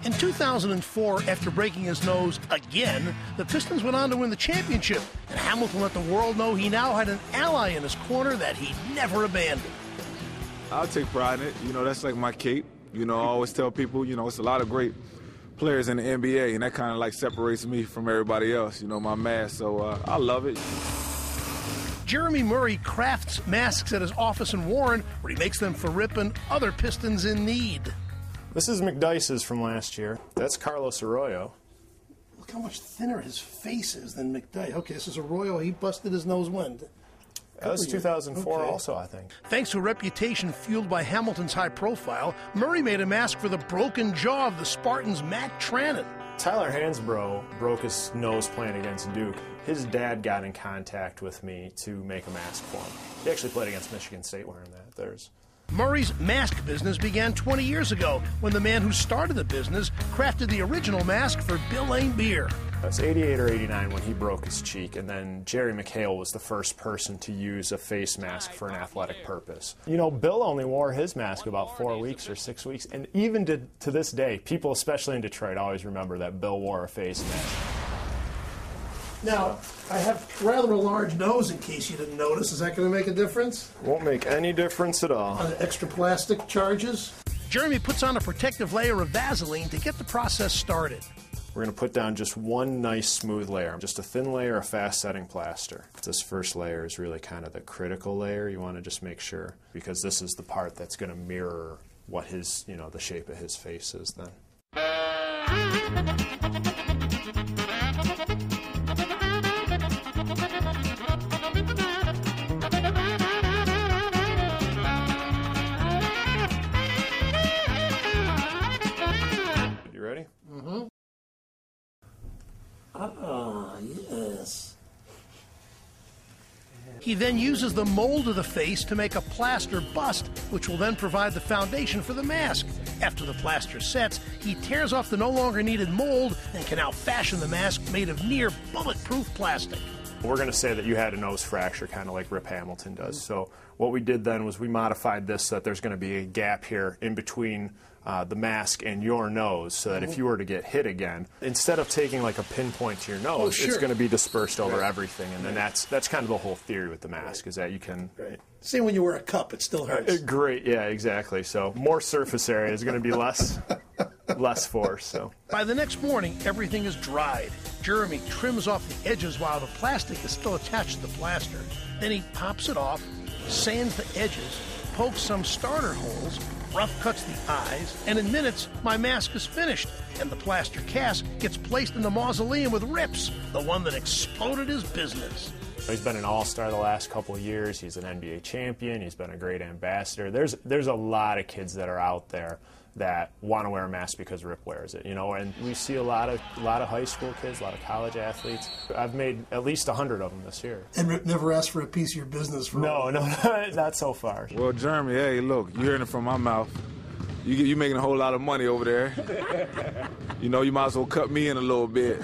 In 2004, after breaking his nose again, the Pistons went on to win the championship, and Hamilton let the world know he now had an ally in his corner that he'd never abandoned. I'll take pride in it. You know, that's like my cape. You know, I always tell people, you know, it's a lot of great players in the NBA, and that kind of like separates me from everybody else, you know, my mask. So I love it. Jeremy Murray crafts masks at his office in Warren, where he makes them for Rip and other Pistons in need. This is McDyess's from last year. That's Carlos Arroyo. Look how much thinner his face is than McDyess. Okay, this is Arroyo. He busted his nose when? That was 2004 also, I think. Thanks to a reputation fueled by Hamilton's high profile, Murray made a mask for the broken jaw of the Spartans' Matt Trannon. Tyler Hansbrough broke his nose playing against Duke. His dad got in contact with me to make a mask for him. He actually played against Michigan State wearing that. There's Murray's mask business began 20 years ago when the man who started the business crafted the original mask for Bill Lane Beer. That's 88 or 89 when he broke his cheek, and then Jerry Maxiell was the first person to use a face mask for an athletic purpose. You know, Bill only wore his mask about 4 weeks or 6 weeks, and even to this day, people, especially in Detroit, always remember that Bill wore a face mask. Now, I have rather a large nose in case you didn't notice. Is that going to make a difference? Won't make any difference at all. On the extra plastic charges? Jeremy puts on a protective layer of Vaseline to get the process started. We're going to put down just one nice smooth layer, just a thin layer of fast-setting plaster. This first layer is really kind of the critical layer. You want to just make sure, because this is the part that's going to mirror what his, you know, the shape of his face is then. You ready? Mm-hmm. Ah, yes. He then uses the mold of the face to make a plaster bust, which will then provide the foundation for the mask. After the plaster sets, he tears off the no longer needed mold and can now fashion the mask made of near bulletproof plastic. We're going to say that you had a nose fracture, kind of like Rip Hamilton does. So what we did then was we modified this so that there's going to be a gap here in between the mask and your nose, so that if you were to get hit again, instead of taking like a pinpoint to your nose, it's going to be dispersed over everything. And then that's kind of the whole theory with the mask, is that you can... Same when you wear a cup, it still hurts. Great, yeah, exactly. So more surface area is going to be less force. So by the next morning, everything is dried. Jeremy trims off the edges while the plastic is still attached to the plaster. Then he pops it off, sands the edges, pokes some starter holes, rough cuts the eyes, and in minutes, my mask is finished, and the plaster cast gets placed in the mausoleum with Rips, the one that exploded his business. He's been an all-star the last couple of years. He's an NBA champion. He's been a great ambassador. There's a lot of kids that are out there that want to wear a mask because Rip wears it, you know, and we see a lot of high school kids, a lot of college athletes. I've made at least 100 of them this year. And Rip never asked for a piece of your business for No, not so far. Well, Jeremy, hey, look, you're hearing it from my mouth. You're making a whole lot of money over there. You know, you might as well cut me in a little bit.